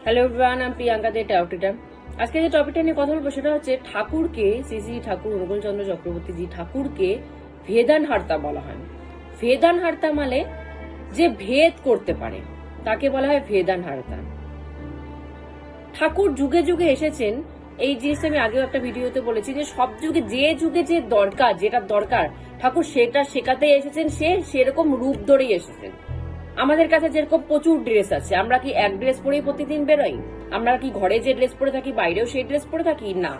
Hello everyone, আমি প্রিয়াঙ্কা দে টাউটিটা। আজকে যে টপিকটা নিয়ে কথা বলবো সেটা হচ্ছে ঠাকুরকে, শ্রী শ্রী ঠাকুর অনুকূলচন্দ্র চক্রবর্তীজি ঠাকুরকে ভেদানহার্তা বলা হয়। ভেদানহার্তা মানে যে ভেদ করতে পারে তাকে বলা হয় ভেদানহার্তা। ঠাকুর যুগে যুগে এসেছেন, এই জিনিসটা আমি আগেও একটা ভিডিওতে বলেছি যে সব যুগে যে দরকার, যেটা দরকার ঠাকুর সেটা শেখাতে এসেছেন, সে সেরকম রূপ ধরেই এসেছেন। আমাদের কাছে যেরকম প্রচুর ড্রেস আছে, আমরা কি এক ড্রেস পরেই প্রতিদিন বেরোই? আমরা কি ঘরে যে ড্রেস পরে থাকি বাইরেও সেই ড্রেস পরে থাকি? না,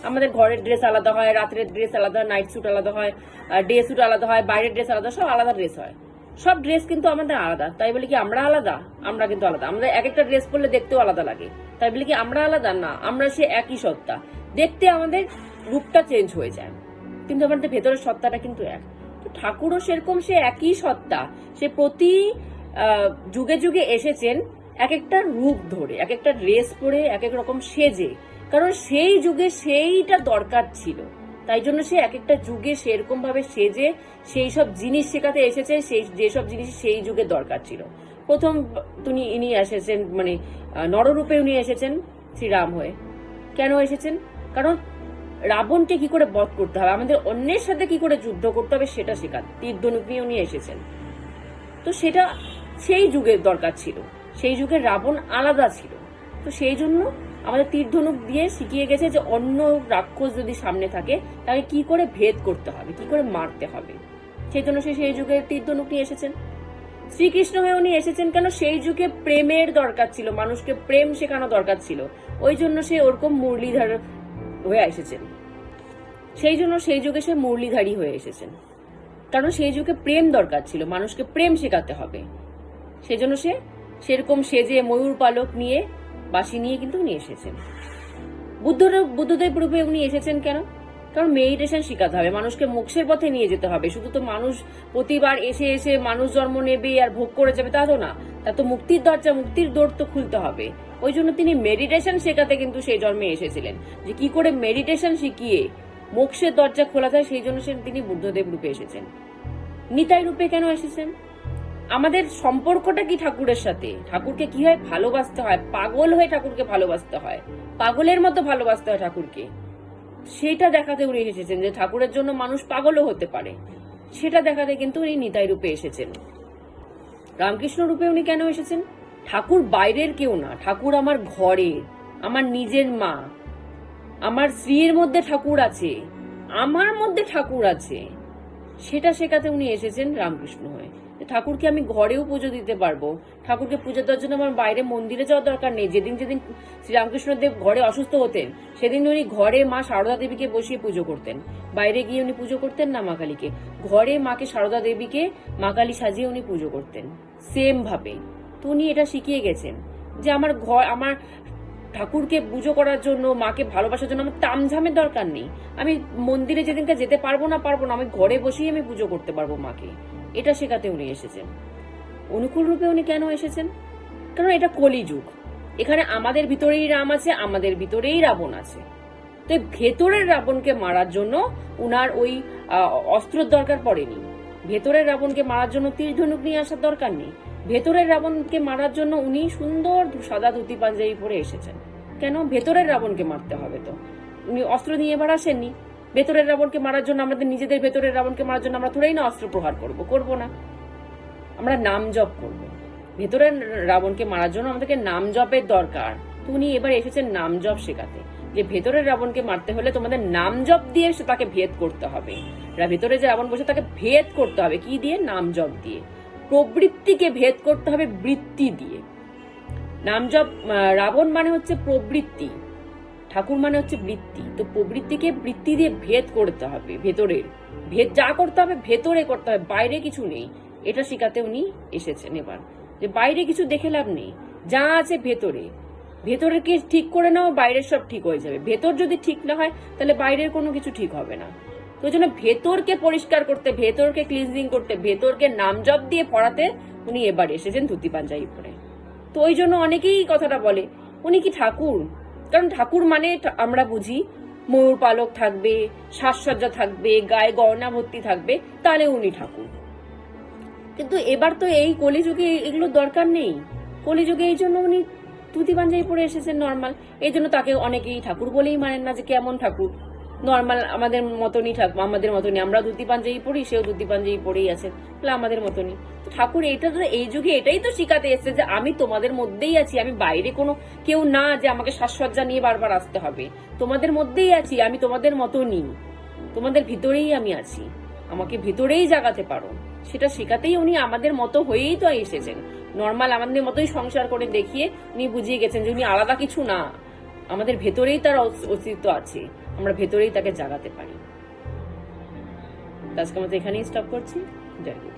আমাদের ঘরের ড্রেস আলাদা হয়, রাত্রের ড্রেস আলাদা হয়, নাইট স্যুট আলাদা হয়, ডে স্যুট আলাদা হয়, বাইরের ড্রেস আলাদা, সব আলাদা ড্রেস হয়। সব ড্রেস কিন্তু আমাদের আলাদা, তাই বলে কি আমরা আলাদা? আমরা কিন্তু আলাদা। আমাদের এক একটা ড্রেস পরলে দেখতেও আলাদা লাগে, তাই বলে কি আমরা আলাদা? না, আমরা সে একই সত্তা। দেখতে আমাদের রূপটা চেঞ্জ হয়ে যায়, কিন্তু আমাদের ভেতরের সত্তাটা কিন্তু এক। তো ঠাকুরও সেরকম, সে একই সত্তা। সে প্রতি যুগে যুগে এসেছেন এক একটা রূপ ধরে, এক একটা ড্রেস পরে, এক এক রকম সেজে, কারণ সেই যুগে সেইটা দরকার ছিল। তাই জন্য সে এক একটা যুগে সেরকম ভাবে সেজে সেই সব জিনিস শেখাতে এসেছে, সেই যেসব জিনিস সেই যুগে দরকার ছিল। প্রথম ইনি এসেছেন, মানে নররূপে উনি এসেছেন শ্রীরাম হয়ে। কেন এসেছেন? কারণ রাবণকে কি করে বধ করতে হবে, আমাদের অন্যের সাথে কি করে যুদ্ধ করতে হবে সেটা শেখাতে তীর ধনুক নিয়ে উনি এসেছেন। তো সেটা সেই যুগের দরকার ছিল, সেই যুগের রাবণ আলাদা ছিল। তো সেই জন্য আমাদের তীর ধনুক দিয়ে শিখিয়ে গেছে যে অন্য রাক্ষস যদি সামনে থাকে তাকে কি করে ভেদ করতে হবে, কি করে মারতে হবে। সেই জন্য সে সেই যুগের তীর ধনুক নিয়ে এসেছেন। শ্রীকৃষ্ণ হয়ে উনি এসেছেন কেন? সেই যুগে প্রেমের দরকার ছিল, মানুষকে প্রেম শেখানো দরকার ছিল, ওই জন্য সে ওরকম মুরলীধর হয়ে এসেছেন। সেই জন্য সেই যুগে সে মুরলীধারী হয়ে এসেছেন, কারণ সেই যুগে প্রেম দরকার ছিল, মানুষকে প্রেম শেখাতে হবে। সেজন্য সে সেরকম সেজে ময়ূর পালক নিয়ে, বাঁশি নিয়ে কিন্তু উনি এসেছেন। বুদ্ধদেব রূপে উনি এসেছেন কেন? কারণ মেডিটেশন শেখাতে হবে, মানুষকে মোক্ষের পথে নিয়ে যেতে হবে। শুধু তো মানুষ প্রতিবার এসে এসে মানুষ জন্ম নেবে আর ভোগ করে যাবে তা তো না, তা তো মুক্তির দরজা, মুক্তির দৌড় তো খুলতে হবে। ওই জন্য তিনি মেডিটেশন শেখাতে কিন্তু সেই জন্মে এসেছিলেন, যে কি করে মেডিটেশন শিখিয়ে মোক্ষের দরজা খোলা যায়। সেই জন্য তিনি বুদ্ধদেব রূপে এসেছেন। নিতাই রূপে কেন এসেছেন? আমাদের সম্পর্কটা কি ঠাকুরের সাথে? ঠাকুরকে কি হয় ভালোবাসতে হয়, পাগল হয়ে ঠাকুরকে ভালোবাসতে হয়, পাগলের মতো ভালোবাসতে হয় ঠাকুরকে। সেটা দেখাতে উনি এসেছেন যে ঠাকুরের জন্য মানুষ পাগলও হতে পারে, সেটা দেখাতে কিন্তু উনি নিতাই রূপে এসেছেন। রামকৃষ্ণ রূপে উনি কেন এসেছেন? ঠাকুর বাইরের কেউ না, ঠাকুর আমার ঘরের, আমার নিজের মা, আমার স্ত্রীর মধ্যে ঠাকুর আছে, আমার মধ্যে ঠাকুর আছে, সেটা শেখাতে উনি এসেছেন রামকৃষ্ণ হয়ে। ঠাকুরকে আমি ঘরেও পুজো দিতে পারবো, ঠাকুরকে পুজো দেওয়ার জন্য আমার বাইরে মন্দিরে যাওয়ার দরকার নেই। যেদিন যেদিন শ্রীরামকৃষ্ণদেব ঘরে অসুস্থ হতেন সেদিন উনি ঘরে মা সারদা দেবীকে বসিয়ে পুজো করতেন, বাইরে গিয়ে উনি পুজো করতেন না মা কালীকে। ঘরে মাকে সারদা দেবীকে মা কালী সাজিয়ে উনি পুজো করতেন সেম ভাবে। তো উনি এটা শিখিয়ে গেছেন যে আমার আমার ঠাকুরকে পুজো করার জন্য, মাকে ভালোবাসার জন্য আমার তামঝামের দরকার নেই। আমি মন্দিরে যেদিনকে যেতে পারবো না, আমি ঘরে বসেই আমি পুজো করতে পারবো মাকে। এটা শেখাতে উনি এসেছেন। অনুকূল রূপে উনি কেন এসেছেন? কারণ এটা কলিযুগ, এখানে আমাদের ভিতরেই রাম আছে, আমাদের ভিতরেই রাবণ আছে। তো ভেতরের রাবণকে মারার জন্য উনার ওই অস্ত্রের দরকার পড়েনি। ভেতরের রাবণকে মারার জন্য তীর ধনুক নিয়ে আসার দরকার নেই। ভেতরের রাবণকে মারার জন্য উনি সুন্দর সাদা ধুতি পাঞ্জাবি পরে এসেছেন। কেন? ভেতরের রাবণকে মারতে হবে, তো উনি অস্ত্র নিয়ে এবার আসেননি। ভেতরের রাবণকে মারার জন্য, আমাদের নিজেদের ভেতরের রাবণকে মারার জন্য আমরা থোড়াই না অস্ত্র প্রহার করবো না, আমরা নাম জপ করব। ভেতরের রাবণকে মারার জন্য আমাদেরকে নাম জপের দরকার। তো উনি এবার এসেছেন নাম জপ শেখাতে, যে ভেতরের রাবণকে মারতে হলে তোমাদের নাম জপ দিয়ে তাকে ভেদ করতে হবে। ভেতরে যে রাবণ বসে তাকে ভেদ করতে হবে কি দিয়ে? নাম জপ দিয়ে। প্রবৃত্তিকে ভেদ করতে হবে বৃত্তি দিয়ে। নাম জপ, রাবণ মানে হচ্ছে প্রবৃত্তি, ঠাকুর মানে হচ্ছে বৃত্তি। তো প্রবৃত্তিকে বৃত্তি দিয়ে ভেদ করতে হবে, ভেতরের ভেদ যা করতে হবে ভেতরে করতে হবে, বাইরে কিছু নেই। এটা শেখাতে উনি এসেছেন এবার, যে বাইরে কিছু দেখে লাভ নেই, যা আছে ভেতরে। ভেতরকে ঠিক করে নাও, বাইরের সব ঠিক হয়ে যাবে। ভেতর যদি ঠিক না হয় তাহলে বাইরের কোনো কিছু ঠিক হবে না। তো ওই জন্য ভেতরকে পরিষ্কার করতে, ভেতরকে ক্লিনজিং করতে, ভেতরকে নাম জপ দিয়ে পড়াতে উনি এবার এসেছেন ধুতি পাঞ্জাবি পরে। তো ওই জন্য অনেকেই কথাটা বলে উনি কি ঠাকুর? কারণ ঠাকুর মানে আমরা বুঝি ময়ূর পালক থাকবে, সাজসজ্জা থাকবে, গায়ে গয়না ভর্তি থাকবে, তাহলে উনি ঠাকুর। কিন্তু এবার তো এই কলিযুগে এগুলো দরকার নেই। কলিযুগে এই জন্য উনি ধুতি পাঞ্জাবি পরে এসেছেন নর্মাল। এই জন্য তাকে অনেকেই ঠাকুর বলেই মানেন না, যে কেমন ঠাকুর, নর্মাল আমাদের মতনই ঠাকুর, আমাদের মতনই, আমরা ধুতি পাঞ্জাবি পরি, সেও ধুতি পাঞ্জাবি পরেই আছেন, তাহলে আমাদের মতনই। তো ঠাকুর এইটা তো এই যুগে এটাই তো শিখাতে এসছে, যে আমি তোমাদের মধ্যেই আছি, আমি বাইরে কোনো কেউ না যে আমাকে সাজসজ্জা নিয়ে বারবার আসতে হবে, তোমাদের মধ্যেই আছি, আমি তোমাদের মতনই, তোমাদের ভিতরেই আমি আছি, আমাকে ভিতরেই জাগাতে পারো, সেটা শেখাতেই উনি আমাদের মতো হয়েই তো এসেছেন। নর্মাল আমাদের মতোই সংসার করে দেখিয়ে উনি বুঝিয়ে গেছেন যে উনি আলাদা কিছু না, আমাদের ভেতরেই তার অস্তিত্ব আছে, আমরা ভেতরেই তাকে জাগাতে পারি। আজকে আমাদের এখানেই স্টপ করছি। জয় গুরু।